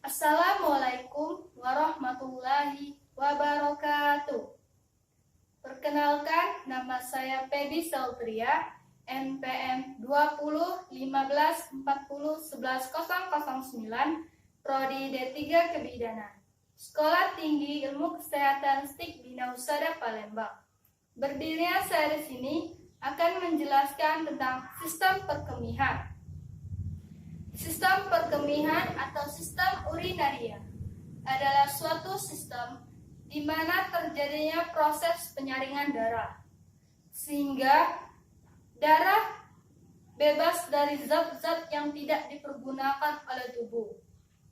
Assalamualaikum warahmatullahi wabarakatuh. Perkenalkan, nama saya Pedi Sautria, NPM 2015401109, Prodi D3 Kebidanan, Sekolah Tinggi Ilmu Kesehatan STIK Bina Husada Palembang. Berdirinya saya di sini akan menjelaskan tentang sistem perkemihan. Sistem perkemihan atau sistem urinaria adalah suatu sistem di mana terjadinya proses penyaringan darah, sehingga darah bebas dari zat-zat yang tidak dipergunakan oleh tubuh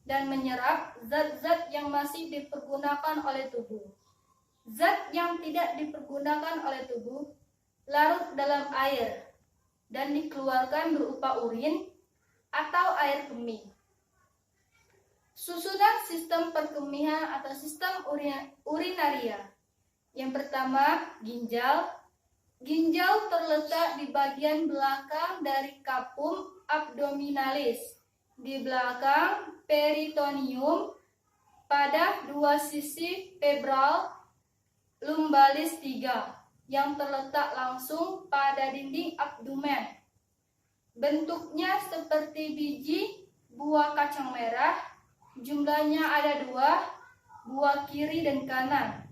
dan menyerap zat-zat yang masih dipergunakan oleh tubuh. Zat yang tidak dipergunakan oleh tubuh larut dalam air dan dikeluarkan berupa urin atau air kemih. Susunan sistem perkemihan atau sistem urinaria. Yang pertama, ginjal. Ginjal terletak di bagian belakang dari kapum abdominalis, di belakang peritoneum, pada dua sisi pebral lumbalis 3 yang terletak langsung pada dinding abdomen. Bentuknya seperti biji buah kacang merah, jumlahnya ada 2, buah kiri dan kanan.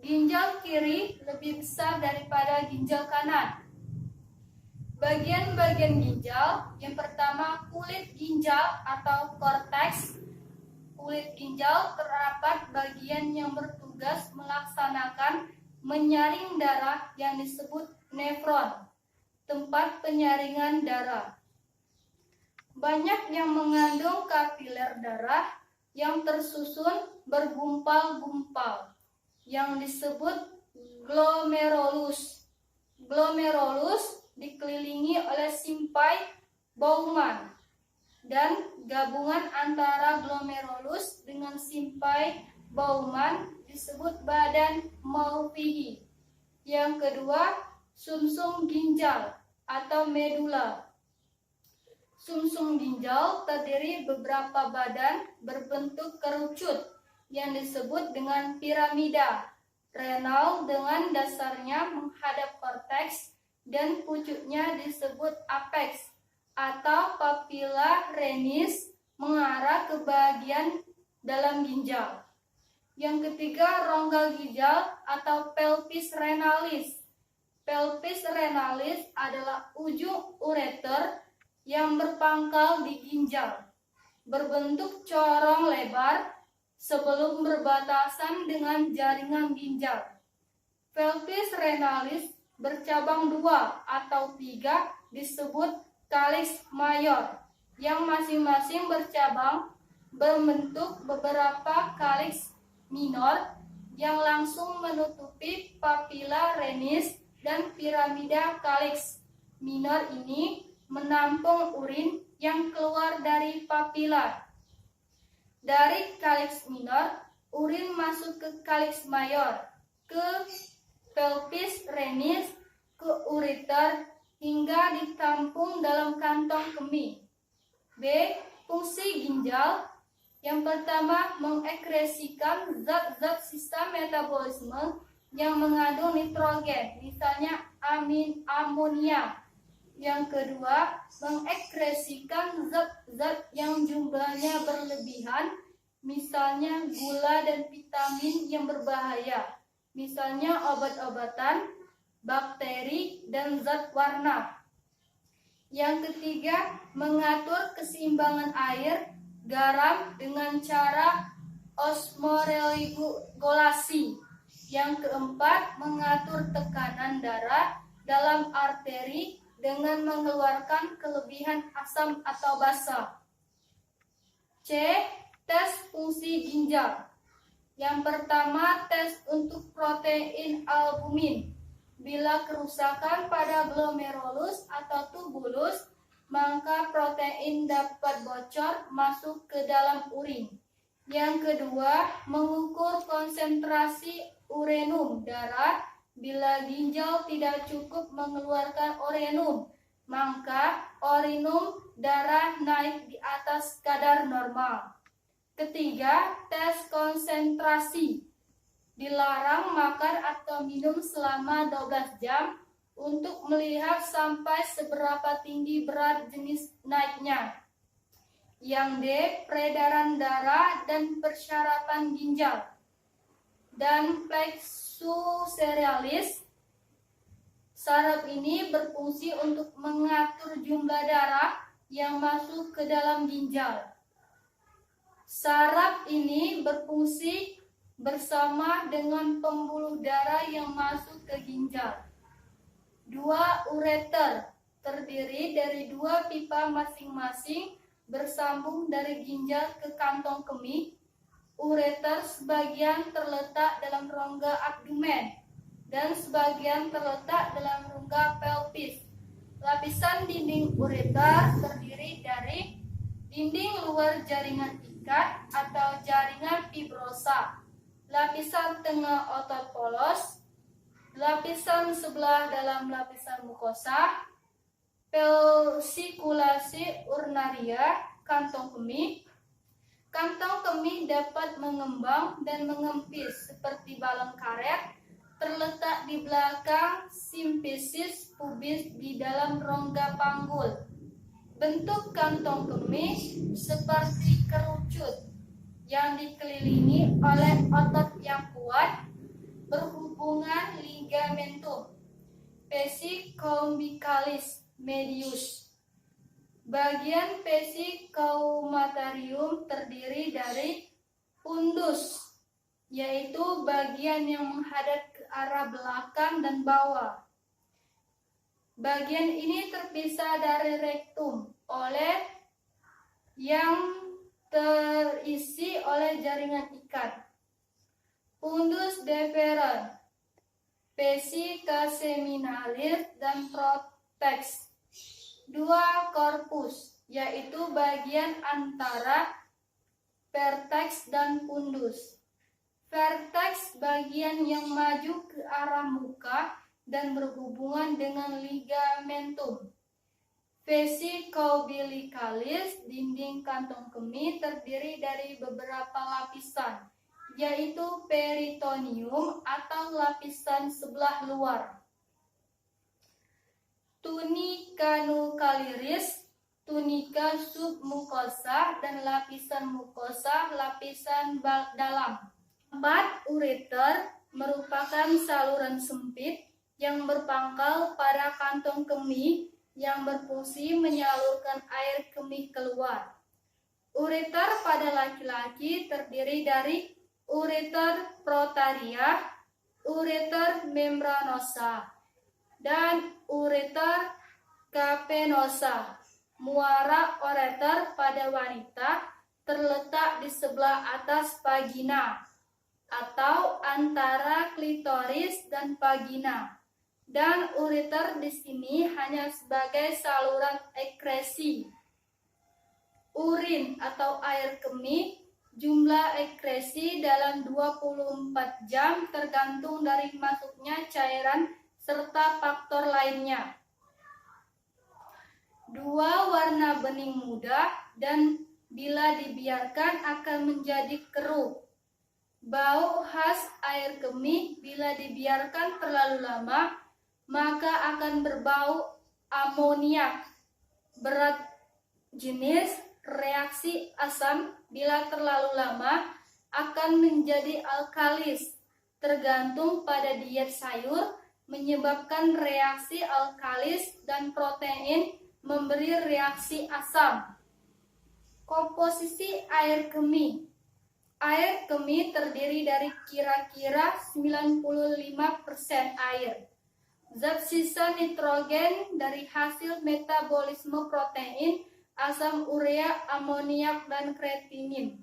Ginjal kiri lebih besar daripada ginjal kanan. Bagian-bagian ginjal, yang pertama kulit ginjal atau korteks. Kulit ginjal terdapat bagian yang bertugas melaksanakan menyaring darah yang disebut nefron, tempat penyaringan darah. Banyak yang mengandung kapiler darah yang tersusun bergumpal-gumpal yang disebut glomerulus. Glomerulus dikelilingi oleh simpai Bowman, dan gabungan antara glomerulus dengan simpai Bowman disebut badan Maupihi. Yang kedua, sumsum ginjal atau medula. Sumsum ginjal terdiri beberapa badan berbentuk kerucut yang disebut dengan piramida renal dengan dasarnya menghadap korteks dan pucuknya disebut apex atau papilla renis mengarah ke bagian dalam ginjal. Yang ketiga, rongga ginjal atau pelvis renalis. Pelvis renalis adalah ujung ureter yang berpangkal di ginjal, berbentuk corong lebar sebelum berbatasan dengan jaringan ginjal. Pelvis renalis bercabang 2 atau 3 disebut calyx mayor, yang masing-masing bercabang berbentuk beberapa calyx minor yang langsung menutupi papilla renis, dan piramida calyx minor ini menampung urin yang keluar dari papilla. Dari calyx minor, urin masuk ke calyx mayor, ke pelvis renis, ke ureter, hingga ditampung dalam kantong kemih. B. Fungsi ginjal. Yang pertama, mengekresikan zat-zat sisa metabolisme yang mengandung nitrogen, misalnya amonia. Yang kedua, mengekresikan zat-zat yang jumlahnya berlebihan, misalnya gula dan vitamin yang berbahaya, misalnya obat-obatan, bakteri, dan zat warna. Yang ketiga, mengatur keseimbangan air, garam dengan cara osmoregulasi. Yang keempat, mengatur tekanan darah dalam arteri dengan mengeluarkan kelebihan asam atau basa. C. Tes fungsi ginjal. Yang pertama, tes untuk protein albumin. Bila kerusakan pada glomerulus atau tubulus, maka protein dapat bocor masuk ke dalam urin. Yang kedua, mengukur konsentrasi urenum darah. Bila ginjal tidak cukup mengeluarkan urenum, maka urinum darah naik di atas kadar normal. Ketiga, tes konsentrasi. Dilarang makan atau minum selama 12 jam untuk melihat sampai seberapa tinggi berat jenis naiknya. Yang D, peredaran darah dan persyaratan ginjal. Dan plexus cerealis, saraf ini berfungsi untuk mengatur jumlah darah yang masuk ke dalam ginjal. Saraf ini berfungsi bersama dengan pembuluh darah yang masuk ke ginjal. 2. Ureter, terdiri dari 2 pipa masing-masing bersambung dari ginjal ke kantong kemih. Ureter sebagian terletak dalam rongga abdomen dan sebagian terletak dalam rongga pelvis. Lapisan dinding ureter terdiri dari dinding luar jaringan ikat atau jaringan fibrosa, lapisan tengah otot polos, lapisan sebelah dalam lapisan mukosa, pelsikulasi urnaria, kantong kemih. Kantong kemih dapat mengembang dan mengempis seperti balon karet, terletak di belakang simfisis pubis di dalam rongga panggul. Bentuk kantong kemih seperti kerucut yang dikelilingi oleh otot yang kuat berhubungan ligamentum vesicombicalis medius. Bagian vesicoumatarium terdiri dari fundus, yaitu bagian yang menghadap ke arah belakang dan bawah. Bagian ini terpisah dari rektum oleh yang terisi oleh jaringan ikat. Fundus deferens, vesica seminalis, dan cortex. 2. Korpus, yaitu bagian antara vertex dan fundus. Vertex bagian yang maju ke arah muka dan berhubungan dengan ligamentum. Vesicombilicalis, dinding kantong kemih terdiri dari beberapa lapisan, yaitu peritoneum atau lapisan sebelah luar. Tunica nuclearis, tunika submukosa, dan lapisan mukosa, lapisan dalam. 4. Ureter merupakan saluran sempit yang berpangkal pada kantong kemih yang berfungsi menyalurkan air kemih keluar. Ureter pada laki-laki terdiri dari ureter protariah, ureter membranosa, dan ureter cavernosa. Muara ureter pada wanita terletak di sebelah atas vagina atau antara klitoris dan vagina. Dan ureter di sini hanya sebagai saluran ekskresi. Urin atau air kemih, jumlah ekskresi dalam 24 jam tergantung dari masuknya cairan serta faktor lainnya. 2. Warna bening muda dan bila dibiarkan akan menjadi keruh. Bau khas air kemih bila dibiarkan terlalu lama maka akan berbau amoniak. Berat jenis reaksi asam bila terlalu lama akan menjadi alkalis. Tergantung pada diet sayur menyebabkan reaksi alkalis dan protein memberi reaksi asam. Komposisi air kemih. Air kemih terdiri dari kira-kira 95% air. Zat sisa nitrogen dari hasil metabolisme protein, asam urea, amoniak, dan kreatinin.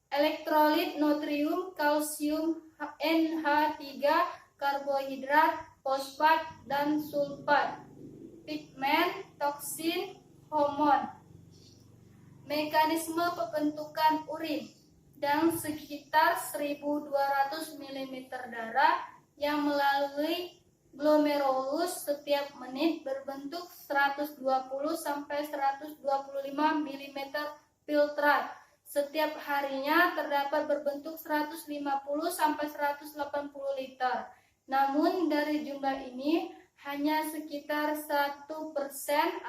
Elektrolit natrium, kalsium, NH3, karbohidrat, fosfat, dan sulfat. Pigmen, toksin, hormon. Mekanisme pembentukan urin dan sekitar 1200 ml darah yang melalui glomerulus setiap menit berbentuk 120 sampai 125 mm filtrat Setiap harinya terdapat berbentuk 150 sampai 180 liter. Namun dari jumlah ini hanya sekitar 1%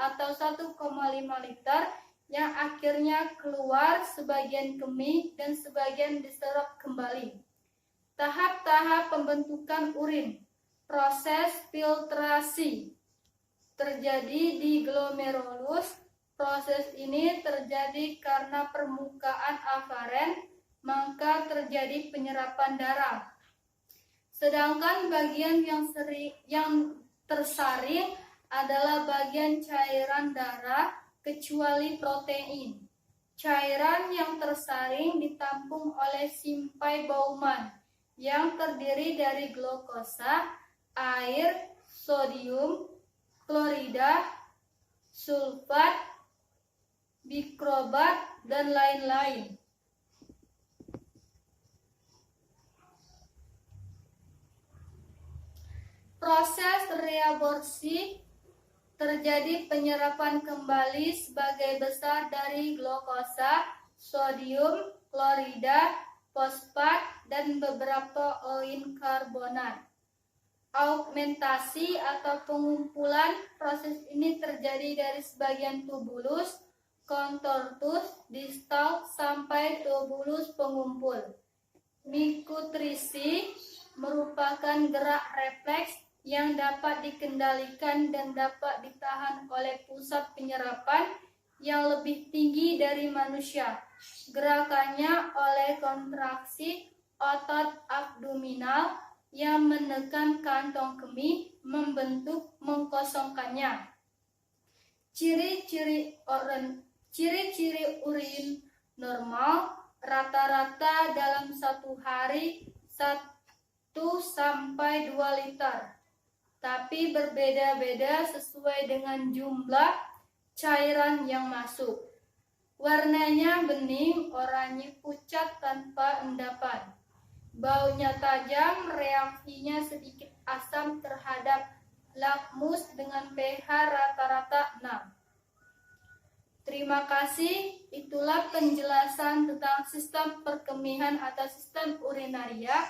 atau 1,5 liter yang akhirnya keluar, sebagian kemih dan sebagian diserap kembali. Tahap-tahap pembentukan urin. Proses filtrasi terjadi di glomerulus. Proses ini terjadi karena permukaan afaren, maka terjadi penyerapan darah. Sedangkan bagian yang tersaring adalah bagian cairan darah kecuali protein. Cairan yang tersaring ditampung oleh simpai Bowman yang terdiri dari glukosa, air, sodium, klorida, sulfat, bikrobat, dan lain-lain. Proses reabsorpsi terjadi penyerapan kembali sebagai besar dari glukosa, sodium, klorida, fosfat, dan beberapa oin karbonat. Augmentasi atau pengumpulan, proses ini terjadi dari sebagian tubulus, contortus, distal, sampai tubulus pengumpul. Mikutrisi merupakan gerak refleks yang dapat dikendalikan dan dapat ditahan oleh pusat penyerapan yang lebih tinggi dari manusia. Gerakannya oleh kontraksi otot abdominal yang menekan kantong kemih membentuk mengkosongkannya. Ciri-ciri urin normal rata-rata dalam satu hari 1 sampai 2 liter, tapi berbeda-beda sesuai dengan jumlah cairan yang masuk. Warnanya bening, oranye pucat tanpa endapan. Baunya tajam, reaksinya sedikit asam terhadap lakmus dengan pH rata-rata 6. Terima kasih, itulah penjelasan tentang sistem perkemihan atau sistem urinaria.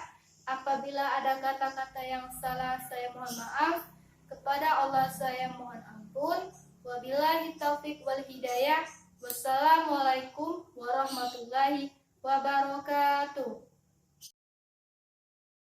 Apabila ada kata-kata yang salah, saya mohon maaf. Kepada Allah saya mohon ampun. Wabillahi taufiq wal hidayah. Wassalamualaikum warahmatullahi wabarakatuh.